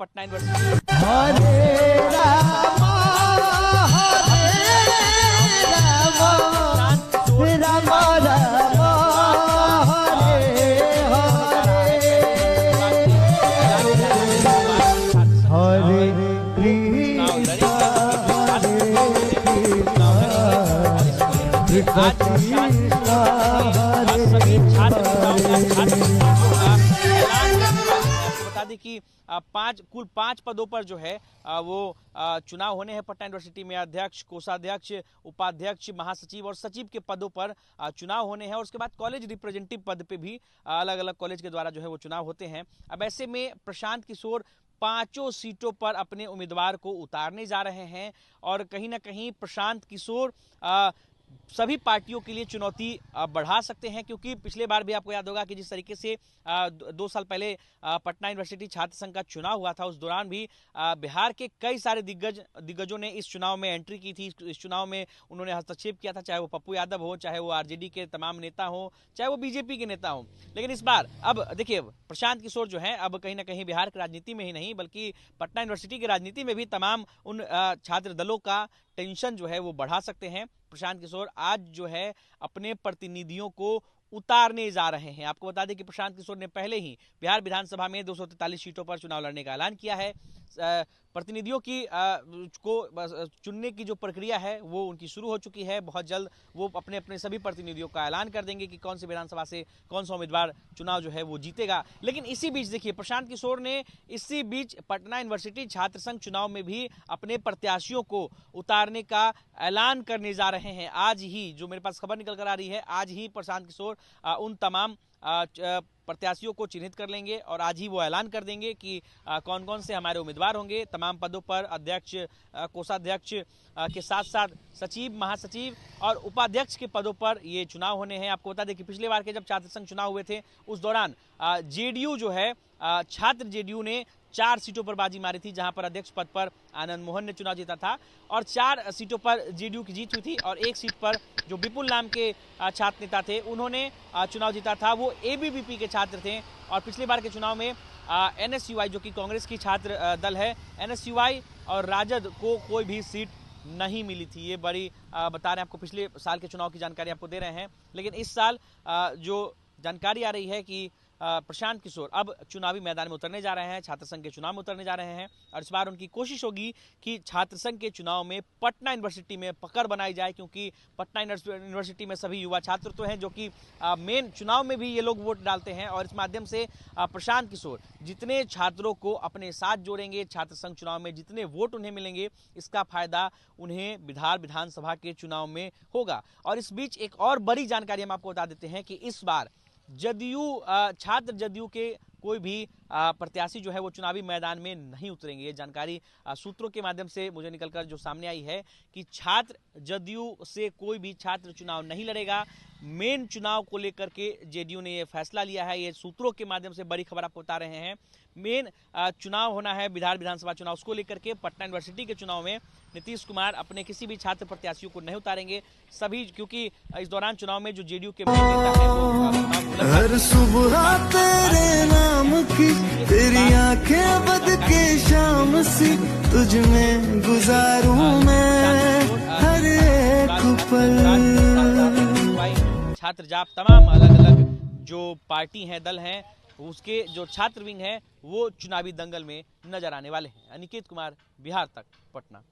Patna university बता दें कि कुल पांच पदों पर जो है वो चुनाव होने हैं पटना यूनिवर्सिटी में। अध्यक्ष, कोषाध्यक्ष, उपाध्यक्ष, महासचिव और सचिव के पदों पर चुनाव होने हैं और उसके बाद कॉलेज रिप्रेजेंटेटिव पद पे भी अलग अलग कॉलेज के द्वारा जो है वो चुनाव होते हैं। अब ऐसे में प्रशांत किशोर पांचों सीटों पर अपने उम्मीदवार को उतारने जा रहे हैं और कहीं ना कहीं प्रशांत किशोर सभी पार्टियों के लिए चुनौती बढ़ा सकते हैं, क्योंकि पिछले बार भी आपको याद होगा कि जिस तरीके से 2 साल पहले पटना यूनिवर्सिटी छात्र संघ का चुनाव हुआ था, उस दौरान भी बिहार के कई सारे दिग्गजों ने इस चुनाव में एंट्री की थी। इस चुनाव में उन्होंने हस्तक्षेप किया था, चाहे वो पप्पू यादव हो, चाहे वो आरजेडी के तमाम नेता हो, चाहे वो बीजेपी के नेता हो। लेकिन इस बार अब देखिए प्रशांत किशोर जो है अब कहीं ना कहीं बिहार की राजनीति में ही नहीं बल्कि पटना यूनिवर्सिटी की राजनीति में भी तमाम उन छात्र दलों का टेंशन जो है वो बढ़ा सकते हैं। प्रशांत किशोर आज जो है अपने प्रतिनिधियों को उतारने जा रहे हैं। आपको बता दें कि प्रशांत किशोर ने पहले ही बिहार विधानसभा में 243 सीटों पर चुनाव लड़ने का ऐलान किया है। प्रतिनिधियों की को चुनने की जो प्रक्रिया है वो उनकी शुरू हो चुकी है। बहुत जल्द वो अपने अपने सभी प्रतिनिधियों का ऐलान कर देंगे कि कौन सी विधानसभा से कौन सा उम्मीदवार चुनाव जो है वो जीतेगा। लेकिन इसी बीच देखिए प्रशांत किशोर ने इसी बीच पटना यूनिवर्सिटी छात्र संघ चुनाव में भी अपने प्रत्याशियों को उतारने का ऐलान करने जा रहे हैं। आज ही जो मेरे पास खबर निकल कर आ रही है, आज ही प्रशांत किशोर उन तमाम प्रत्याशियों को चिन्हित कर लेंगे और आज ही वो ऐलान कर देंगे कि कौन कौन से हमारे उम्मीदवार होंगे। तमाम पदों पर अध्यक्ष, कोषाध्यक्ष के साथ साथ सचिव, महासचिव और उपाध्यक्ष के पदों पर ये चुनाव होने हैं। आपको बता दें कि पिछले बार के जब छात्र संघ चुनाव हुए थे उस दौरान जेडीयू जो है छात्र जेडीयू ने 4 सीटों पर बाजी मारी थी, जहां पर अध्यक्ष पद पर आनंद मोहन ने चुनाव जीता था और 4 सीटों पर जेडीयू की जीत हुई थी और 1 सीट पर जो विपुल नाम के छात्र नेता थे उन्होंने चुनाव जीता था। वो एबीवीपी के छात्र थे और पिछले बार के चुनाव में एनएसयूआई जो कि कांग्रेस की छात्र दल है, एनएसयूआई और राजद को कोई भी सीट नहीं मिली थी। ये बड़ी बता रहे हैं आपको, पिछले साल के चुनाव की जानकारी आपको दे रहे हैं। लेकिन इस साल जो जानकारी आ रही है कि प्रशांत किशोर अब चुनावी मैदान में उतरने जा रहे हैं, छात्र संघ के चुनाव में उतरने जा रहे हैं और इस बार उनकी कोशिश होगी कि छात्र संघ के चुनाव में पटना यूनिवर्सिटी में पकड़ बनाई जाए, क्योंकि पटना यूनिवर्सिटी में सभी युवा छात्र तो हैं जो कि मेन चुनाव में भी ये लोग वोट डालते हैं और इस माध्यम से प्रशांत किशोर जितने छात्रों को अपने साथ जोड़ेंगे, छात्र संघ चुनाव में जितने वोट उन्हें मिलेंगे, इसका फायदा उन्हें बिहार विधानसभा के चुनाव में होगा। और इस बीच एक और बड़ी जानकारी हम आपको बता देते हैं कि इस बार जदयू छात्र जदयू के कोई भी प्रत्याशी जो है वो चुनावी मैदान में नहीं उतरेंगे। ये जानकारी सूत्रों के माध्यम से मुझे निकलकर जो सामने आई है कि छात्र जदयू से कोई भी छात्र चुनाव नहीं लड़ेगा। मेन चुनाव को लेकर के जेडीयू ने ये फैसला लिया है। ये सूत्रों के माध्यम से बड़ी खबर आपको बता रहे हैं। मेन चुनाव होना है बिहार विधानसभा चुनाव, उसको लेकर के पटना यूनिवर्सिटी के चुनाव में नीतीश कुमार अपने किसी भी छात्र प्रत्याशियों को नहीं उतारेंगे सभी, क्योंकि इस दौरान चुनाव में जो जेडीयू के मेन नेता है वो हर सुबह तेरे नाम की तेरी आंखें बद के शाम सी तुझ में गुजारूं मैं हर एक पल। छात्र जाप तमाम अलग अलग जो पार्टी हैं, दल हैं, उसके जो छात्र विंग है वो चुनावी दंगल में नजर आने वाले हैं। अनिकेत कुमार, बिहार तक, पटना।